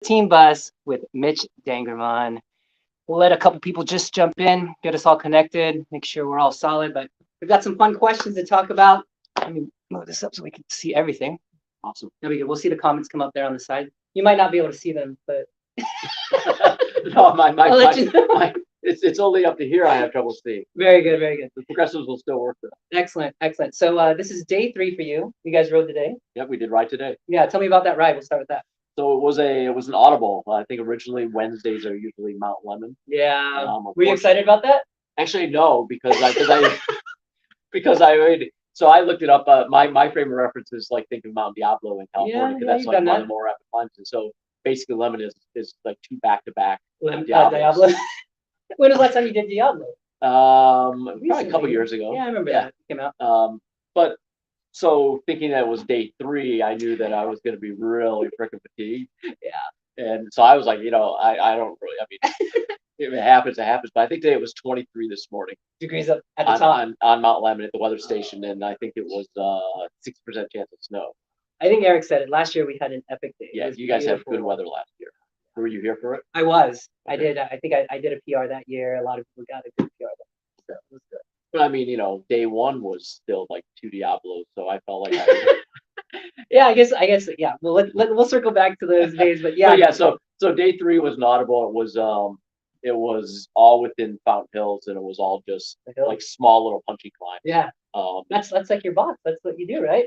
Team Bus with Mitch Dangerman. We'll let a couple people just jump in, get us all connected, make sure we're all solid. But we've got some fun questions to talk about. Let me move this up so we can see everything. Awesome. There we go. We'll see the comments come up there on the side. You might not be able to see them, but no, it's only up to here I have trouble seeing. Very good, very good. The progressives will still work though. Excellent, excellent. So this is day 3 for you. You guys rode today? Yep, we did ride today. Yeah, tell me about that ride. We'll start with that. So it was an audible. I think originally Wednesdays are usually Mount Lemon. Yeah. Were you excited about that? Actually, no, because so I looked it up. My frame of reference is like thinking Mount Diablo in California, because that's like one of the more rapid climbs. And so basically, Lemon is like 2 back-to-back Diablo. When was the last time you did Diablo? Probably a couple years ago. Yeah, I remember that. It came out. But so thinking that it was day 3, I knew that I was going to be really freaking fatigued. Yeah. And so I was like, I don't really. I mean, if it happens, it happens. But I think today it was 23 this morning. Degrees up at the top on Mount Lemon at the weather station, and I think it was 6% chance of snow. I think Eric said it. Last year we had an epic day. Yeah, you guys had good weather last year. Were you here for it? I was. Okay. I did. I think I did a PR that year. A lot of people got a good PR. So it was good. But I mean, day 1 was still like 2 Diablos, so I felt like yeah, I guess yeah. We'll circle back to those days, but yeah. But yeah, so day 3 was an audible. It was all within Fountain Hills, and it was all just like small little punchy climbs. Yeah. That's like your box. That's what you do, right?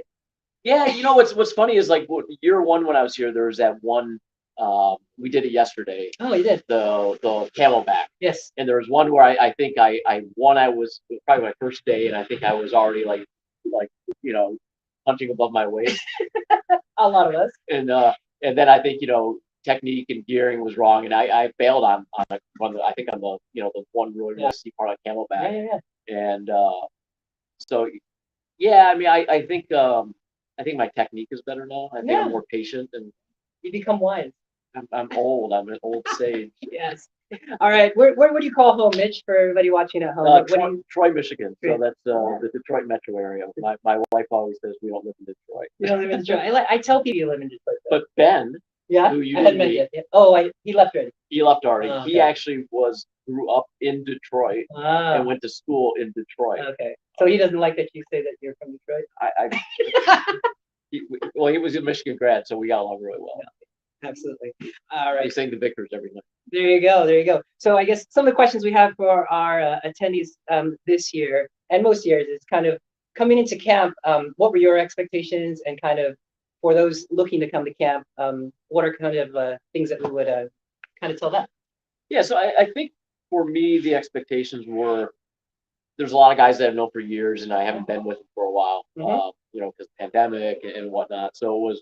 Yeah. What's funny is like year 1 when I was here, there was that one. We did it yesterday. Oh, you did the Camelback. Yes. And there was one where I think I won. It was probably my first day, and I think I was already like punching above my weight. A lot of us. And then I think technique and gearing was wrong, and I failed on I think on the the one really steep part on Camelback. Yeah. And so yeah, I mean I think my technique is better now. I think I'm more patient, and you become wise. I'm old. I'm an old sage. Yes. All right. Where do you call home, Mitch, for everybody watching at home? Troy, Michigan. So that's the Detroit metro area. My wife always says we don't live in Detroit. You don't live in Detroit. I tell people you live in Detroit. But Ben, who you didn't meet yet. Oh, he left already. He left already. Oh, okay. He actually grew up in Detroit and went to school in Detroit. Okay. So he doesn't like that you say that you're from Detroit? He was a Michigan grad, so we got along really well. Yeah, absolutely. All right. We sang the victors every night. There you go. So I guess some of the questions we have for our attendees this year and most years is kind of coming into camp. What were your expectations, and kind of for those looking to come to camp, what are kind of things that we would kind of tell them? Yeah. So I think for me, the expectations were, there's a lot of guys that I've known for years, and I haven't been with them for a while. Mm-hmm. Because of the pandemic and whatnot. So it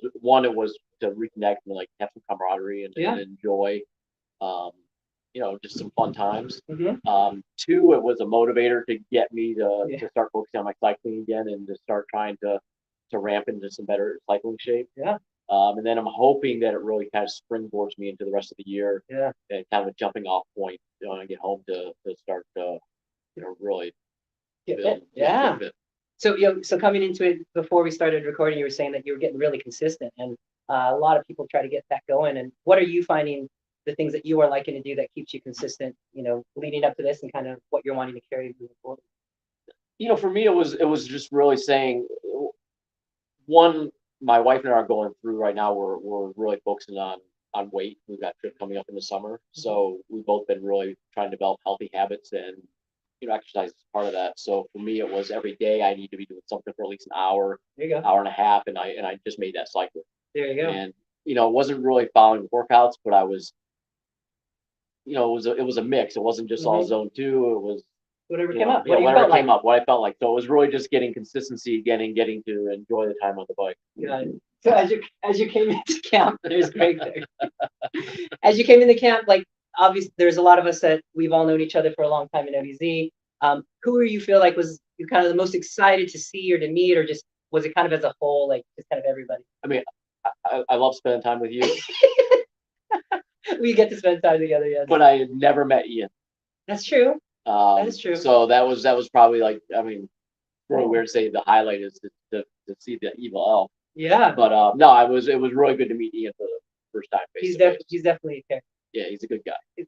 was to reconnect and like have some camaraderie and enjoy, just some fun times. Mm-hmm. 2, it was a motivator to get me to start focusing on my cycling again, and to start trying to ramp into some better cycling shape. Yeah. And then I'm hoping that it really kind of springboards me into the rest of the year. Yeah. And kind of a jumping off point when I get home to start really get fit. Yeah. Get fit. So coming into it before we started recording, you were saying that you were getting really consistent, and a lot of people try to get that going. And what are you finding the things that you are liking to do that keeps you consistent, leading up to this, and kind of what you're wanting to carry moving forward? For me, it was just really saying, one, my wife and I are going through right now. We're really focusing on weight. We've got a trip coming up in the summer, Mm-hmm. So we've both been really trying to develop healthy habits, and exercise is part of that. So for me, it was every day I need to be doing something for at least an hour, hour and a half, and I just made that cycle. There you go. And it wasn't really following workouts, but I was, it was a mix. It wasn't just all zone 2. It was whatever came up. Whatever came up. What I felt like. So it was really just getting consistency, getting to enjoy the time on the bike. Yeah. So as you came into camp, there's Greg there. As you came into camp, like, obviously, there's a lot of us that we've all known each other for a long time in ODZ. Who do you feel like was you kind of the most excited to see or to meet, or just was it kind of as a whole, like just kind of everybody? I mean, I love spending time with you. We get to spend time together, yes. But I had never met Ian. That's true. That is true. So that was probably like, I mean, really weird to say the highlight is to see the evil elf. Yeah. But no, it was really good to meet Ian first time face He's to face. he's definitely a character. Yeah, he's a good guy.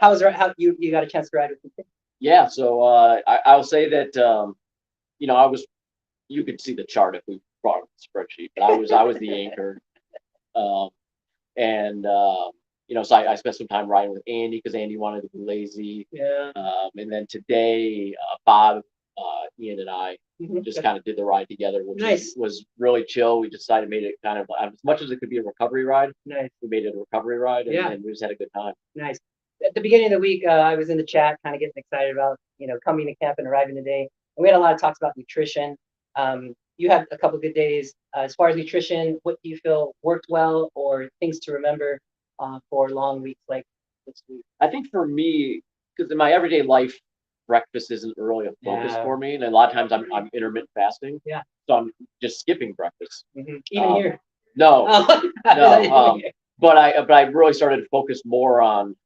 How you got a chance to ride with him? Yeah, so I'll say that you know, you could see the chart if we brought up the spreadsheet, but I was the anchor. Um, and you know, so I spent some time riding with Andy because Andy wanted to be lazy. Yeah. And then today, Bob, Ian, and I just kind of did the ride together, which was really chill. We decided made it kind of as much as it could be a recovery ride. Nice. We made it a recovery ride, and we just had a good time. Nice. At the beginning of the week, I was in the chat, kind of getting excited about coming to camp and arriving today. And we had a lot of talks about nutrition. You had a couple good days. As far as nutrition, what do you feel worked well, or things to remember for long weeks like this week? I think for me, because in my everyday life, breakfast isn't really a focus for me, and a lot of times I'm intermittent fasting. Yeah. So I'm just skipping breakfast. Even here. No. No. But I really started to focus more on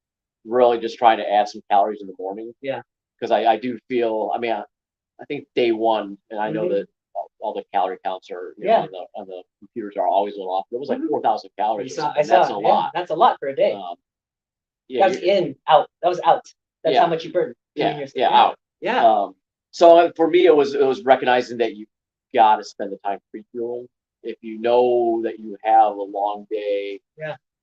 really just trying to add some calories in the morning. Yeah. Because I do feel, I mean, I think day one, and I know that all the calorie counts are on the computers are always a little off. It was like 4,000 calories. That's a lot. That's a lot for a day. That was out. That was out. That's how much you burned. Out. Yeah. So for me, it was recognizing that you got to spend the time pre-fueling. If you know that you have a long day,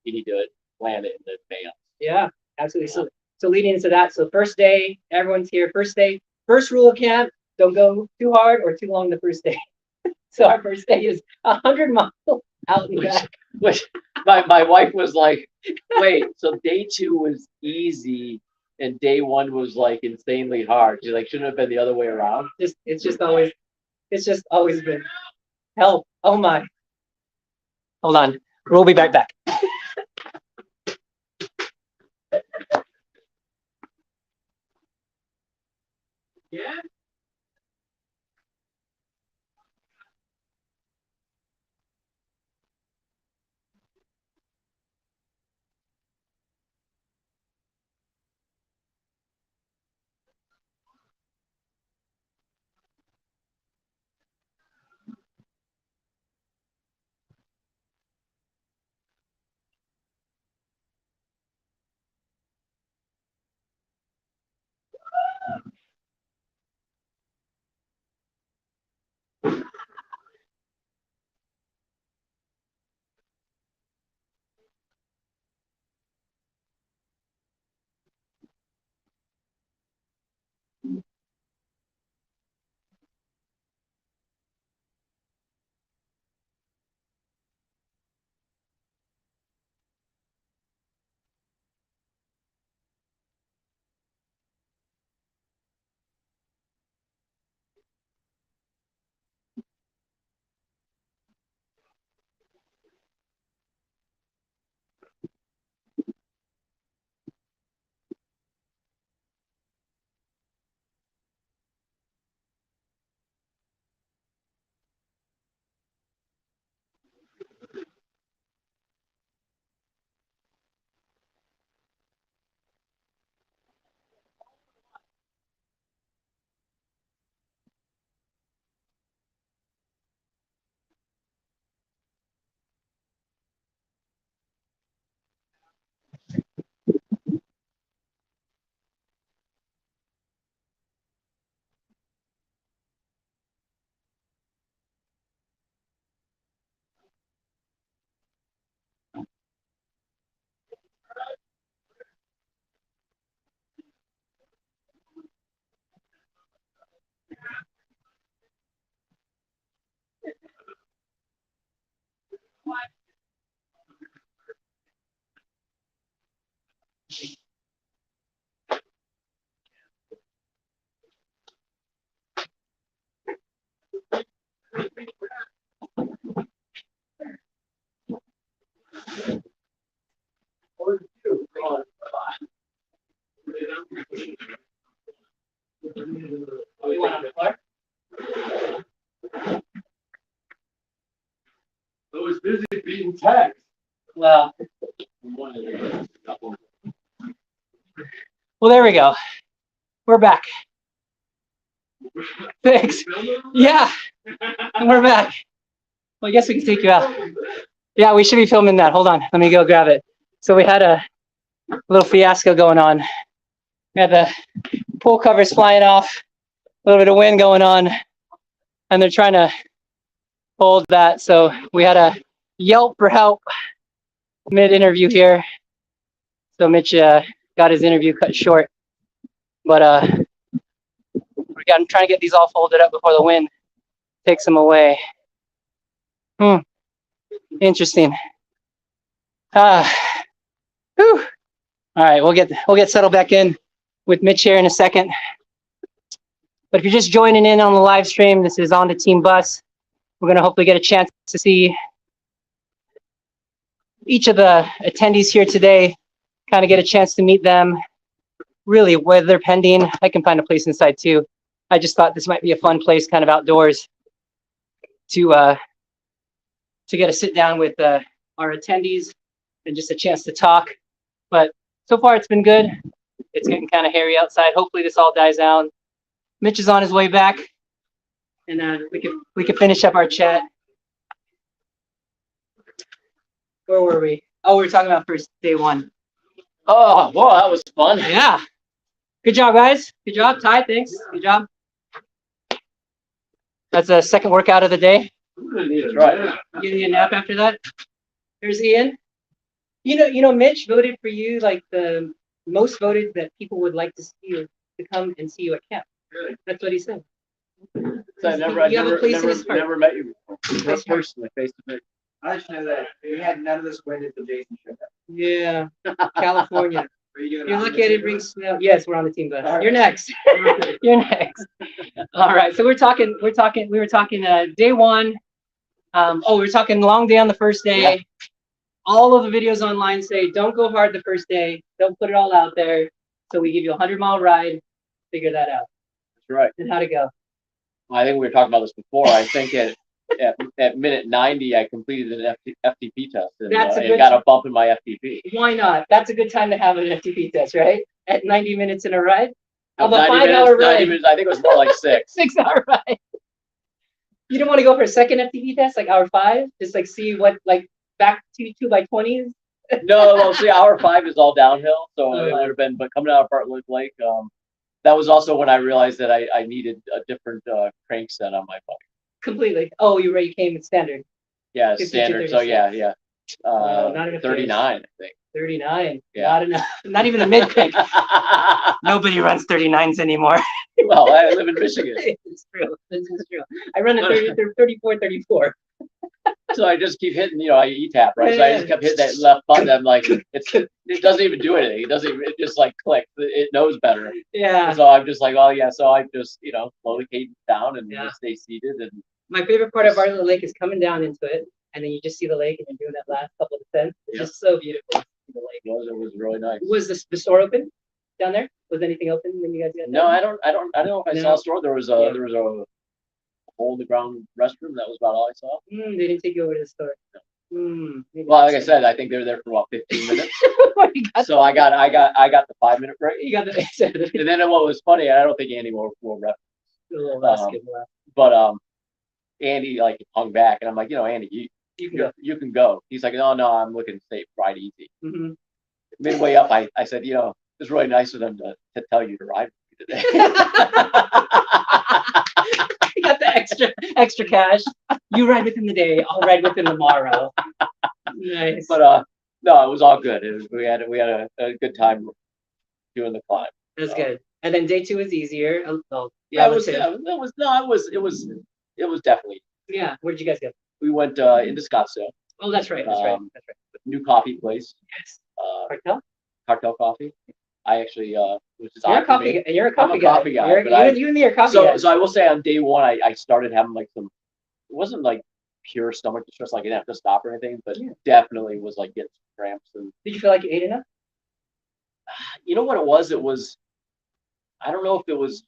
you need to plan it in advance. Yeah, absolutely. So leading into that, so first day, everyone's here. First day, first rule of camp: don't go too hard or too long the first day. So our first day is 100 miles out and back. Which my wife was like, wait, so day 2 was easy and day 1 was like insanely hard. She's like, shouldn't have been the other way around. It's just always been hell. Oh my. Hold on. We'll be right back. Yeah. I was busy being tagged. Well, there we go. We're back. Thanks. Yeah, we're back. Well, I guess we can take you out. Yeah, we should be filming that. Hold on, let me go grab it. So we had a little fiasco going on. We had the pool covers flying off, a little bit of wind going on, and they're trying to hold that. So we had a yelp for help mid-interview here. So Mitch got his interview cut short, but I'm trying to get these all folded up before the wind takes them away. Interesting. Whew. All right, we'll get settled back in with Mitch here in a second. But if you're just joining in on the live stream, this is on the Team Bus. We're going to hopefully get a chance to see each of the attendees here today, kind of get a chance to meet them, really weather pending. I can find a place inside too. I just thought this might be a fun place, kind of outdoors, to get a sit down with our attendees and just a chance to talk. But so far it's been good. It's getting kind of hairy outside. Hopefully this all dies down. Mitch is on his way back, and we could finish up our chat. Where were we? Oh, we were talking about first day one. Oh, well, that was fun. Yeah. Good job, guys. Good job, Ty. Thanks. Good job. That's a second workout of the day. That's right. You need a nap after that. Here's Ian. You know, Mitch voted for you like the most voted that people would like to see you to come and see you at camp. Really? That's what he said. So I never met you before. Personally, face to face. I just know that we had none of this wind until Jason showed up. Yeah, California. Are you doing You're on lucky the I didn't team bring bus? snow. Yes, we're on the team bus. All right. You're next. You're next. All right. So we were talking day one. We were talking long day on the first day. Yeah. All of the videos online say don't go hard the first day. Don't put it all out there. So we give you a 100-mile ride. Figure that out. That's right. And how'd it go? I think we were talking about this before. I think at minute 90, I completed an FTP test and got a bump in my FTP. Why not? That's a good time to have an FTP test, right? At 90 minutes in a ride? Of a 90 5-hour ride. 90 minutes, I think it was more like 6. 6-hour ride. You don't want to go for a second FTP test, like hour 5? Just like see what, like back to 2x20s? No, well, see, hour 5 is all downhill. So it would have been, but coming out of Bartlett Lake, that was also when I realized that I needed a different crank set on my bike. Completely. Oh, you came in standard. Yeah, 52, standard. So 36. yeah. Not enough 39, I think. 39. Yeah. Not enough. Not even a mid crank. Nobody runs 39s anymore. Well, I live in Michigan. It's true. This is true. I run a 34, 34. So I just keep hitting, I E-tap, right? Yeah, So I just kept hitting that left button. I'm like, it doesn't even do anything. It just like clicks. It knows better. Yeah. So I'm just like, oh yeah. So I just, slow the cadence down and just stay seated. And my favorite part of Bartlett Lake is coming down into it, and then you just see the lake, and you're doing that last couple of descents. It's just so beautiful to see the lake. it was really nice. Was the store open down there? Was anything open when you guys got No, down? I don't know if I saw a store. There was a hole in the ground restroom. That was about all I saw. They didn't take you over to the store. Well, like I said, I think they were there for about 15 minutes. So I got the 5-minute break. You got the And then what was funny, I don't think Andy will reference. little basketball. But Andy like hung back, and I'm like, Andy, you can go. He's like, no, I'm looking to stay ride easy. Mm-hmm. Midway up, I said, it's really nice of them to tell you to ride with me today. You got the extra cash. You ride within the day. I'll ride within tomorrow. Nice. But no, it was all good. We had a good time doing the climb. That's good. And then day 2 was easier. Yeah, it was definitely. Yeah. Where did you guys go? We went into Scottsdale. Oh, that's right. New coffee place. Yes. Cartel Coffee. I actually which is You're a coffee guy. You're a coffee guy. You and me are coffee guys. So I will say on day 1 I started having like some. It wasn't like pure stomach distress, like I didn't have to stop or anything, but definitely was like getting some cramps. And did you feel like you ate enough? You know what it was? It was, I don't know if it was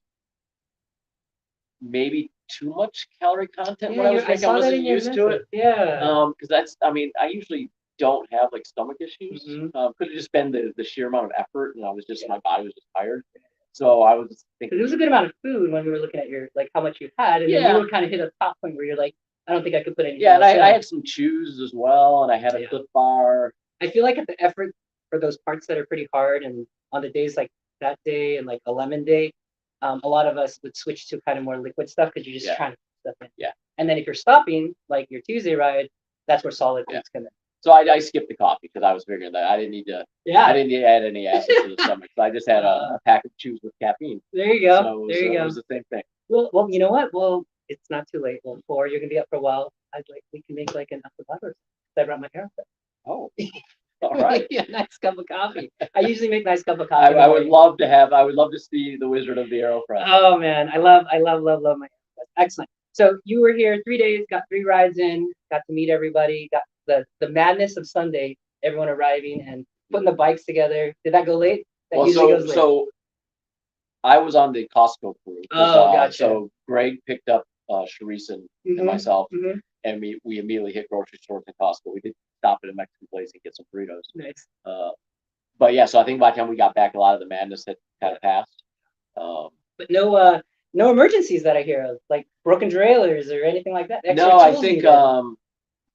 maybe too much calorie content when I was drinking. I wasn't used to it. Yeah. Because I usually don't have like stomach issues. Mm-hmm. Could have just been the sheer amount of effort, and my body was just tired. So I was thinking it was a good amount of food when we were looking at your like how much you had, and then you were kind of hit a top point where you're like, I don't think I could put anything Yeah, and else I down. had some chews as well, and I had a Yeah. Cliff Bar. I feel like at the effort for those parts that are pretty hard, and on the days like that day and like a lemon day, a lot of us would switch to kind of more liquid stuff because you're just Yeah. trying to put stuff in. Yeah. And then if you're stopping, like your Tuesday ride, that's where solid Yeah. foods come in. So I skipped the coffee because I was figuring that I didn't need to. I Yeah. didn't need to add any acid to the stomach. So I just had a pack of chews with caffeine. There you go. So There you it go. was the same thing. Well, you know what? Well, it's not too late. Well, 4, you're gonna be up for a while. We can make like an avocado. I brought my hair up. Oh, all right. Yeah, nice cup of coffee. I usually make nice cup of coffee. in the I would morning. love to see the Wizard of the Aerofresh. Oh man, I love my hair. Excellent. So you were here 3 days, got 3 rides in, got to meet everybody, got the madness of Sunday, everyone arriving and putting the bikes together. Did that go late? That Well, usually goes late. so I was on the Costco crew. Oh, gotcha. So Greg picked up Sharice and Mhm, myself, mhm. and we immediately hit grocery stores and Costco. We did stop at a Mexican place and get some burritos. Nice. But yeah, so I think by the time we got back, a lot of the madness had kind of passed. But no emergencies that I hear of, like broken trailers or anything like that. Extra No, I tools think needed.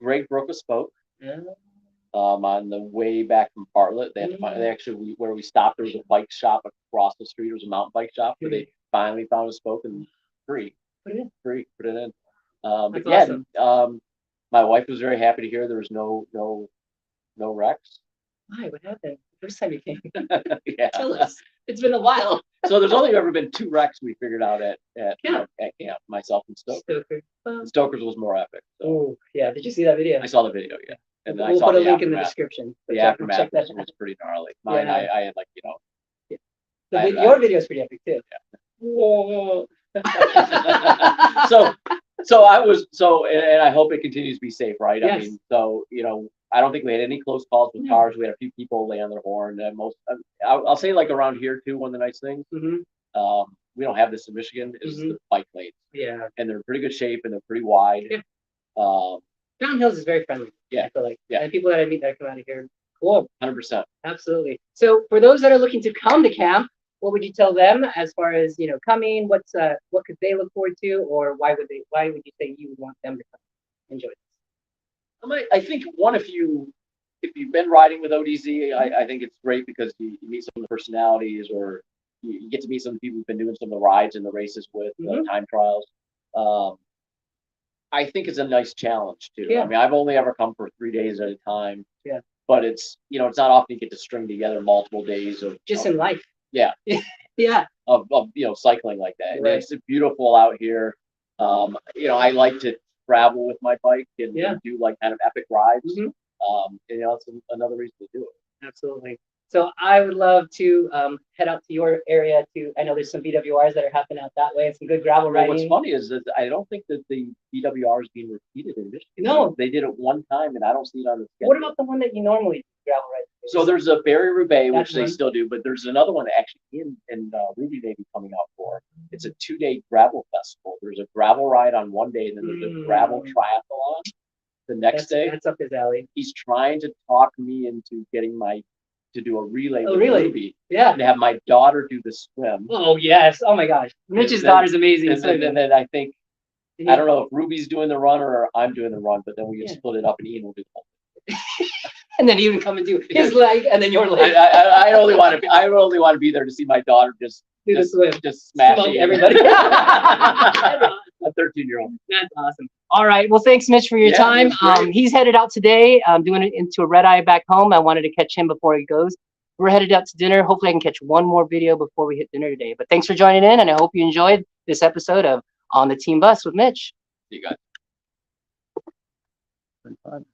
Greg broke a spoke Yeah. on the way back from Bartlett. They had to find, where we stopped, there was a bike shop across the street. It was a mountain bike shop where they finally found a spoke and free. Put it in. Put it in. But That's yeah, awesome. my wife was very happy to hear there was no wrecks. Why? What happened? First time you came. Yeah. Tell us. It's been a while. So there's only ever been 2 wrecks we figured out at Camp. myself and Stoker. Stoker. And Stoker's was more epic. So Oh yeah. Did you see that video? I saw the video, yeah. And then I We'll saw put a the link in the aftermath. description. So The check aftermath that was out. pretty gnarly. Mine, Yeah. I had Your video is pretty epic too. Whoa. so and I hope it continues to be safe, right? Yes. I mean, so I don't think we had any close calls with cars. We had a few people lay on their horn. And I'll say like around here too. One of the nice things, we don't have this in Michigan, is the bike lanes, Yeah. and they're in pretty good shape and they're pretty wide. Yeah. Um, Mountain Hills is very friendly. Yeah. I feel like. Yeah. And people that I meet that come out of here, cool. 100%. Absolutely. So for those that are looking to come to camp, what would you tell them as far as coming? What could they look forward to, or why would you say you would want them to come enjoy this? I think if you've been riding with ODZ, I think it's great because you meet some of the personalities, or you get to meet some of the people who've been doing some of the rides and the races with time trials. I think it's a nice challenge too. Yeah. I mean, I've only ever come for 3 days at a time. Yeah. But it's it's not often you get to string together multiple days of Just in life. Yeah. Yeah. of cycling like that. And Right. it's beautiful out here. I like to travel with my bike and do like kind of epic rides. Mhm. It's another reason to do it. Absolutely. So I would love to head out to your area too. I know there's some BWRs that are happening out that way, and some good gravel Well, riding. what's funny is that I don't think that the BWR is being repeated in Michigan. No. They did it one time, and I don't see it on the schedule. What about the one that you normally do, gravel ride? So there's a Barry Roubaix, which That's they one. still do, but there's another one actually in Ruby may be coming out for. It's a 2-day gravel festival. There's a gravel ride on one day, and then there's a gravel triathlon the next day. That's up his alley. He's trying to talk me into getting to do a relay with really? Ruby, Yeah. and have my daughter do the swim. Oh yes. Oh my gosh. Mitch's then- daughter's amazing. And then I think, I don't know if Ruby's doing the run or I'm doing the run, but then we can split it up and Ian will do the whole thing. And then even come and do his leg and then your leg. I only want to be there to see my daughter just Do the swim. just smash Smoke Ian. everybody. A 13-year-old. That's awesome. All right. Well, thanks, Mitch, for your Yeah, time. it was great. He's headed out today, doing it into a red eye back home. I wanted to catch him before he goes. We're headed out to dinner. Hopefully I can catch one more video before we hit dinner today. But thanks for joining in, and I hope you enjoyed this episode of On the Team Bus with Mitch. You got Fun.